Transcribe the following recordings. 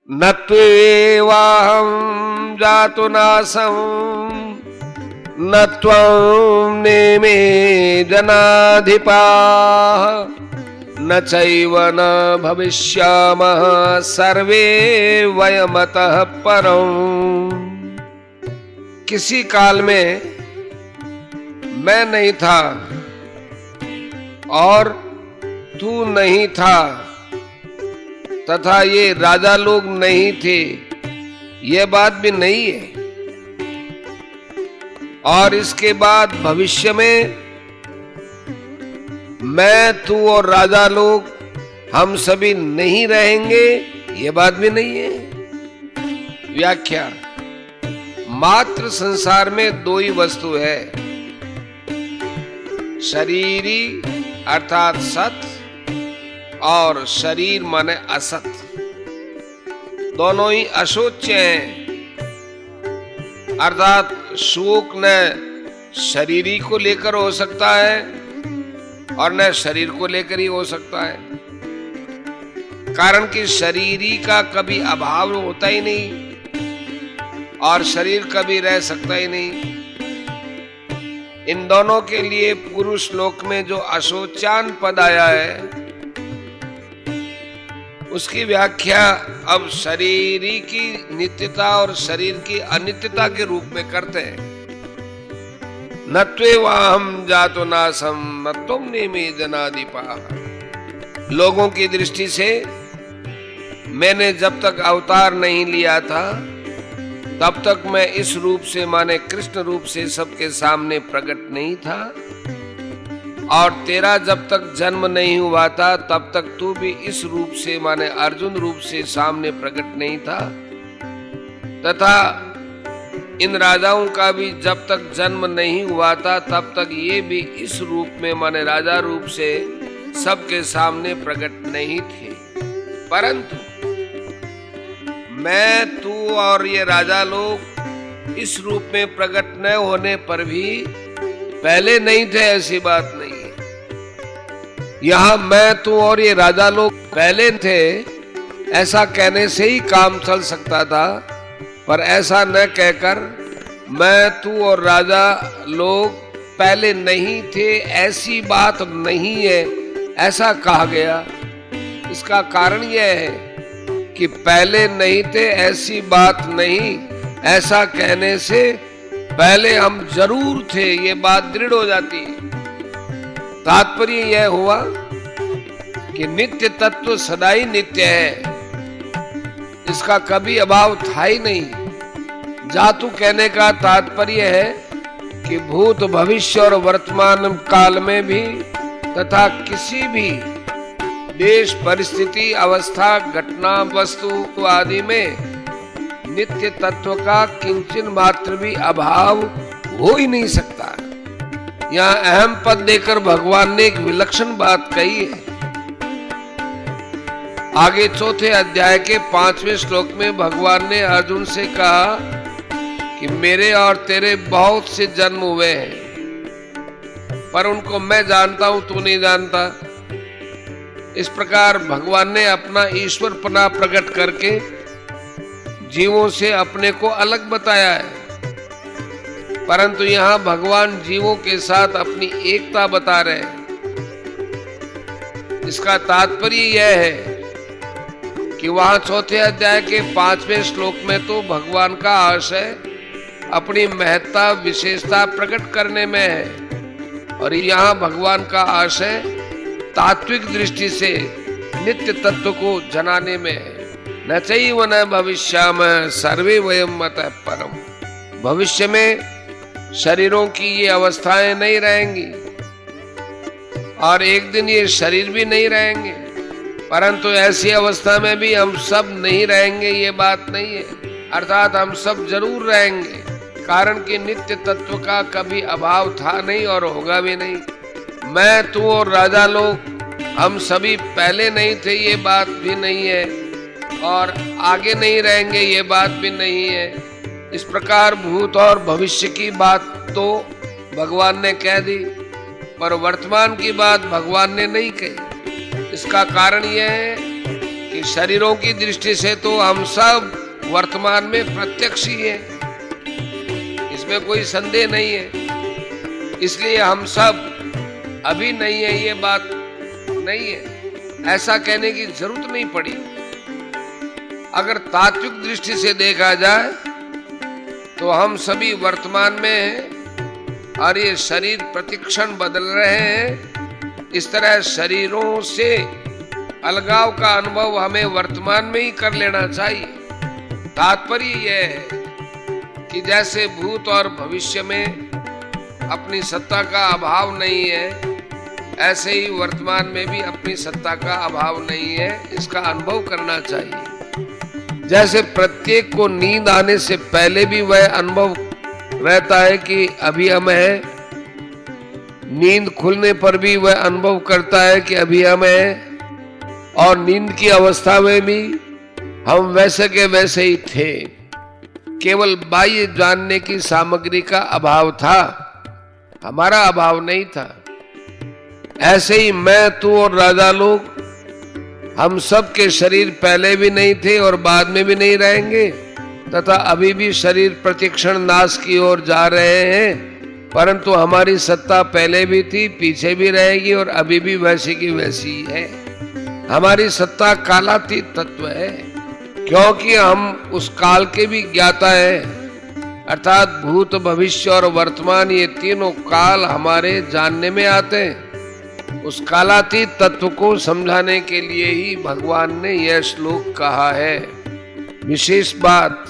न त्वेवाहं जातु नासं न त्वं नेमे जनाधिपाः न चैव न भविष्यामः सर्वे वयमतः परम्। किसी काल में मैं नहीं था और तू नहीं था तथा ये राजा लोग नहीं थे, ये बात भी नहीं है। और इसके बाद भविष्य में मैं, तू और राजा लोग हम सभी नहीं रहेंगे, ये बात भी नहीं है। व्याख्या: मात्र संसार में दो ही वस्तु है, शरीरी अर्थात सत और शरीर माने असत। दोनों ही अशोच्य हैं, अर्थात शोक न शरीरी को लेकर हो सकता है और न शरीर को लेकर ही हो सकता है, कारण कि शरीरी का कभी अभाव होता ही नहीं और शरीर कभी रह सकता ही नहीं। इन दोनों के लिए पूर्व श्लोक में जो अशोचान पद आया है उसकी व्याख्या अब शरीरी की नित्यता और शरीर की अनित्यता के रूप में करते हैं। न त्वेवाहं जातो नासं न त्वं नेमे जनाधिपाः। लोगों की दृष्टि से मैंने जब तक अवतार नहीं लिया था तब तक मैं इस रूप से माने कृष्ण रूप से सबके सामने प्रकट नहीं था, और तेरा जब तक जन्म नहीं हुआ था तब तक तू भी इस रूप से माने अर्जुन रूप से सामने प्रकट नहीं था, तथा इन राजाओं का भी जब तक जन्म नहीं हुआ था तब तक ये भी इस रूप में माने राजा रूप से सबके सामने प्रकट नहीं थे। परंतु मैं, तू और ये राजा लोग इस रूप में प्रकट न होने पर भी पहले नहीं थे, ऐसी बात नहीं है। यहां मैं, तू और ये राजा लोग पहले थे ऐसा कहने से ही काम चल सकता था, पर ऐसा न कहकर मैं, तू और राजा लोग पहले नहीं थे ऐसी बात नहीं है, ऐसा कहा गया। इसका कारण यह है कि पहले नहीं थे ऐसी बात नहीं, ऐसा कहने से पहले हम जरूर थे, ये बात दृढ़ हो जाती है। तात्पर्य यह हुआ कि नित्य तत्व सदा ही नित्य है, इसका कभी अभाव था ही नहीं। जातु कहने का तात्पर्य है कि भूत भविष्य और वर्तमान काल में भी तथा किसी भी देश परिस्थिति अवस्था घटना वस्तु आदि में नित्य तत्व का किंचन मात्र भी अभाव हो ही नहीं सकता। यहाँ अहम पद देकर भगवान ने एक विलक्षण बात कही है। आगे चौथे अध्याय के 5वें श्लोक में भगवान ने अर्जुन से कहा कि मेरे और तेरे बहुत से जन्म हुए हैं, पर उनको मैं जानता हूं, तू नहीं जानता। इस प्रकार भगवान ने अपना ईश्वरपना प्रकट करके जीवों से अपने को अलग बताया है, परंतु यहां भगवान जीवों के साथ अपनी एकता बता रहे हैं। इसका तात्पर्य यह है कि वहां चौथे अध्याय के 5वें श्लोक में तो भगवान का आशय अपनी महत्ता विशेषता प्रकट करने में है, और यहां भगवान का आशय तात्विक दृष्टि से नित्य तत्व को जनाने में है। न चैव न भविष्यामः सर्वे वयम मतः परम। भविष्य में शरीरों की ये अवस्थाएं नहीं रहेंगी और एक दिन ये शरीर भी नहीं रहेंगे, परंतु ऐसी अवस्था में भी हम सब नहीं रहेंगे, ये बात नहीं है। अर्थात हम सब जरूर रहेंगे, कारण कि नित्य तत्व का कभी अभाव था नहीं और होगा भी नहीं। मैं, तू और राजा लोग हम सभी पहले नहीं थे, ये बात भी नहीं है, और आगे नहीं रहेंगे, ये बात भी नहीं है। इस प्रकार भूत और भविष्य की बात तो भगवान ने कह दी, पर वर्तमान की बात भगवान ने नहीं कही। इसका कारण यह है कि शरीरों की दृष्टि से तो हम सब वर्तमान में प्रत्यक्ष ही है, इसमें कोई संदेह नहीं है। इसलिए हम सब अभी नहीं है, ये बात नहीं है, ऐसा कहने की जरूरत नहीं पड़ी। अगर तात्विक दृष्टि से देखा जाए तो हम सभी वर्तमान में हैं और ये शरीर प्रतिक्षण बदल रहे हैं। इस तरह शरीरों से अलगाव का अनुभव हमें वर्तमान में ही कर लेना चाहिए। तात्पर्य यह है कि जैसे भूत और भविष्य में अपनी सत्ता का अभाव नहीं है, ऐसे ही वर्तमान में भी अपनी सत्ता का अभाव नहीं है, इसका अनुभव करना चाहिए। जैसे प्रत्येक को नींद आने से पहले भी वह अनुभव रहता है कि अभी हम हैं, नींद खुलने पर भी वह अनुभव करता है कि अभी हम हैं, और नींद की अवस्था में भी हम वैसे के वैसे ही थे, केवल बाह्य जानने की सामग्री का अभाव था, हमारा अभाव नहीं था। ऐसे ही मैं, तू और राजा लोग, हम सब के शरीर पहले भी नहीं थे और बाद में भी नहीं रहेंगे, तथा अभी भी शरीर प्रतिक्षण नाश की ओर जा रहे हैं, परंतु हमारी सत्ता पहले भी थी, पीछे भी रहेगी और अभी भी वैसी की वैसी ही है। हमारी सत्ता कालातीत तत्व है, क्योंकि हम उस काल के भी ज्ञाता है, अर्थात भूत, भविष्य और वर्तमान, ये तीनों काल हमारे जानने में आते हैं। उस कालातीत तत्व को समझाने के लिए ही भगवान ने यह श्लोक कहा है। विशेष बात,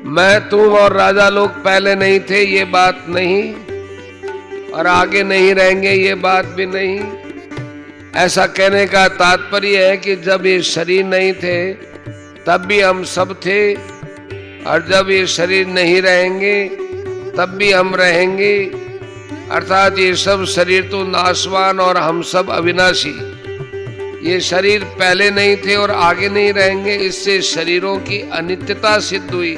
मैं, तुम और राजा लोग पहले नहीं थे, ये बात नहीं, और आगे नहीं रहेंगे, ये बात भी नहीं। ऐसा कहने का तात्पर्य है कि जब ये शरीर नहीं थे तब भी हम सब थे, और जब ये शरीर नहीं रहेंगे तब भी हम रहेंगे, अर्थात ये सब शरीर तो नाशवान और हम सब अविनाशी। ये शरीर पहले नहीं थे और आगे नहीं रहेंगे, इससे शरीरों की अनित्यता सिद्ध हुई,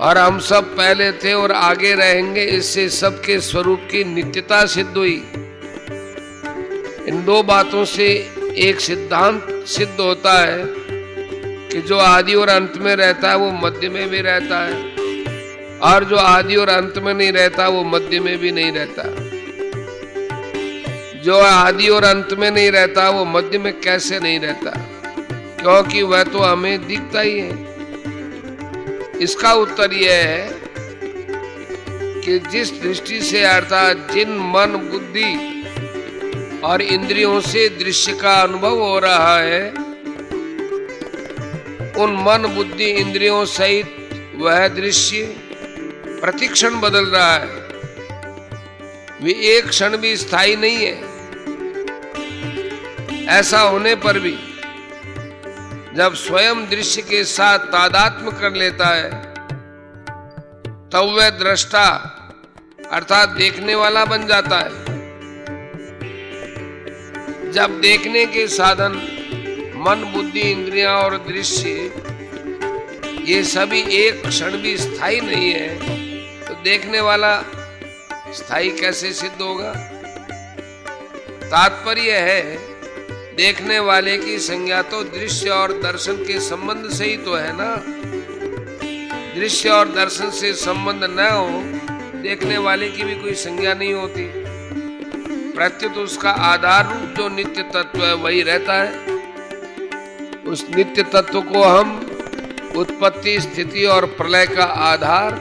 और हम सब पहले थे और आगे रहेंगे, इससे सबके स्वरूप की नित्यता सिद्ध हुई। इन दो बातों से एक सिद्धांत सिद्ध होता है कि जो आदि और अंत में रहता है वो मध्य में भी रहता है, और जो आदि और अंत में नहीं रहता वो मध्य में भी नहीं रहता। जो आदि और अंत में नहीं रहता वो मध्य में कैसे नहीं रहता? क्योंकि वह तो हमें दिखता ही है। इसका उत्तर यह है कि जिस दृष्टि से, अर्थात जिन मन, बुद्धि और इंद्रियों से दृश्य का अनुभव हो रहा है, उन मन, बुद्धि, इंद्रियों सहित वह दृश्य प्रतिक्षण बदल रहा है, वे एक क्षण भी स्थायी नहीं है। ऐसा होने पर भी जब स्वयं दृश्य के साथ तादात्म्य कर लेता है तब वह दृष्टा, अर्थात देखने वाला बन जाता है। जब देखने के साधन मन, बुद्धि, इंद्रियां और दृश्य ये सभी एक क्षण भी स्थायी नहीं है, तो देखने वाला स्थायी कैसे सिद्ध होगा? तात्पर्य है, देखने वाले की संज्ञा तो दृश्य और दर्शन के संबंध से ही तो है ना। दृश्य और दर्शन से संबंध न हो, देखने वाले की भी कोई संज्ञा नहीं होती। प्रत्युत उसका आधार रूप जो नित्य तत्व है वही रहता है। उस नित्य तत्व को हम उत्पत्ति, स्थिति और प्रलय का आधार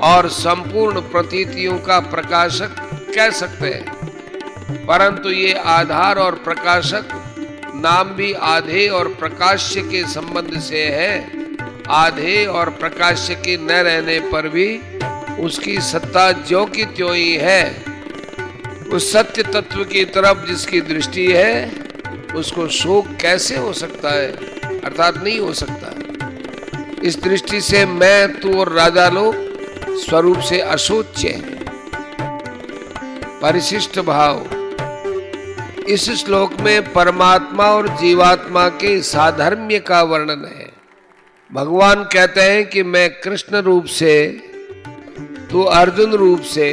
और संपूर्ण प्रतीतियों का प्रकाशक कह सकते हैं, परंतु ये आधार और प्रकाशक नाम भी आधे और प्रकाश्य के संबंध से है। आधे और प्रकाश्य के न रहने पर भी उसकी सत्ता ज्यों की त्यों ही है। उस सत्य तत्व की तरफ जिसकी दृष्टि है उसको शोक कैसे हो सकता है? अर्थात नहीं हो सकता। इस दृष्टि से मैं, तू और राजा लोग स्वरूप से अशोच्य हैं। परिशिष्ट भाव। इस श्लोक में परमात्मा और जीवात्मा के साधर्म्य का वर्णन है। भगवान कहते हैं कि मैं कृष्ण रूप से, तू अर्जुन रूप से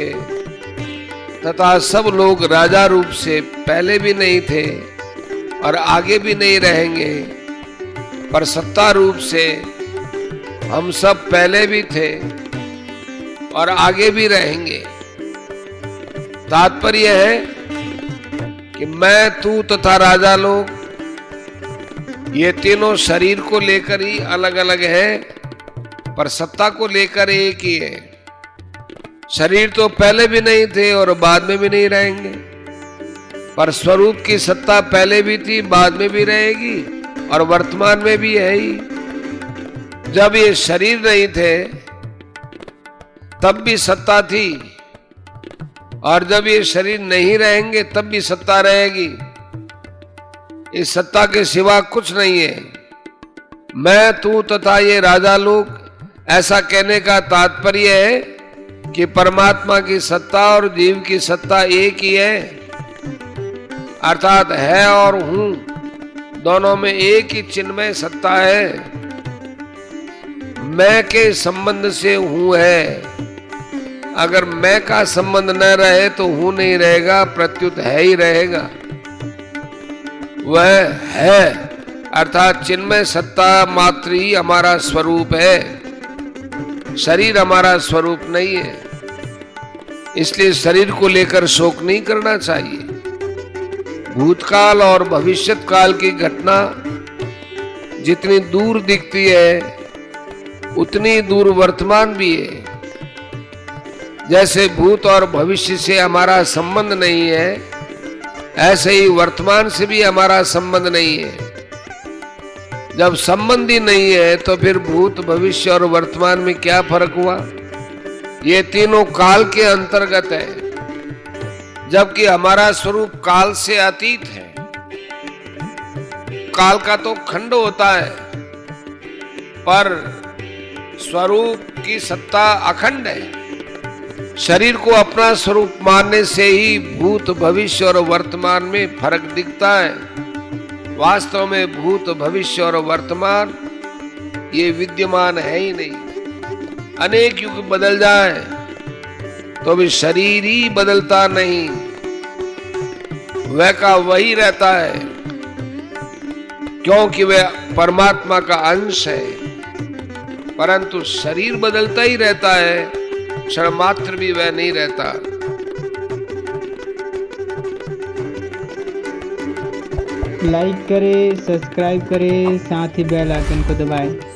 तथा सब लोग राजा रूप से पहले भी नहीं थे और आगे भी नहीं रहेंगे, पर सत्ता रूप से हम सब पहले भी थे और आगे भी रहेंगे। तात्पर्य है कि मैं, तू तथा राजा लोग, ये तीनों शरीर को लेकर ही अलग अलग है, पर सत्ता को लेकर एक ही है। शरीर तो पहले भी नहीं थे और बाद में भी नहीं रहेंगे, पर स्वरूप की सत्ता पहले भी थी, बाद में भी रहेगी और वर्तमान में भी है ही। जब ये शरीर नहीं थे तब भी सत्ता थी, और जब ये शरीर नहीं रहेंगे तब भी सत्ता रहेगी। इस सत्ता के सिवा कुछ नहीं है। मैं, तू तथा ये राजा लोग, ऐसा कहने का तात्पर्य है कि परमात्मा की सत्ता और जीव की सत्ता एक ही है, अर्थात है और हूं दोनों में एक ही चिन्मय सत्ता है। मैं के संबंध से हूं है। अगर मैं का संबंध न रहे तो हूं नहीं रहेगा, प्रत्युत है ही रहेगा। वह है अर्थात चिन्मय सत्ता मात्र ही हमारा स्वरूप है, शरीर हमारा स्वरूप नहीं है। इसलिए शरीर को लेकर शोक नहीं करना चाहिए। भूतकाल और भविष्यत काल की घटना जितनी दूर दिखती है उतनी दूर वर्तमान भी है। जैसे भूत और भविष्य से हमारा संबंध नहीं है, ऐसे ही वर्तमान से भी हमारा संबंध नहीं है। जब संबंध ही नहीं है तो फिर भूत, भविष्य और वर्तमान में क्या फर्क हुआ? ये तीनों काल के अंतर्गत है, जबकि हमारा स्वरूप काल से अतीत है। काल का तो खंड होता है, पर स्वरूप की सत्ता अखंड है। शरीर को अपना स्वरूप मानने से ही भूत, भविष्य और वर्तमान में फर्क दिखता है। वास्तव में भूत, भविष्य और वर्तमान ये विद्यमान है ही नहीं। अनेक युग बदल जाए तो भी शरीर ही बदलता नहीं, वह का वही रहता है, क्योंकि वह परमात्मा का अंश है। परंतु शरीर बदलता ही रहता है, क्षण मात्र भी वह नहीं रहता। लाइक करें, सब्सक्राइब करें, साथ ही बेल आइकन को दबाएं।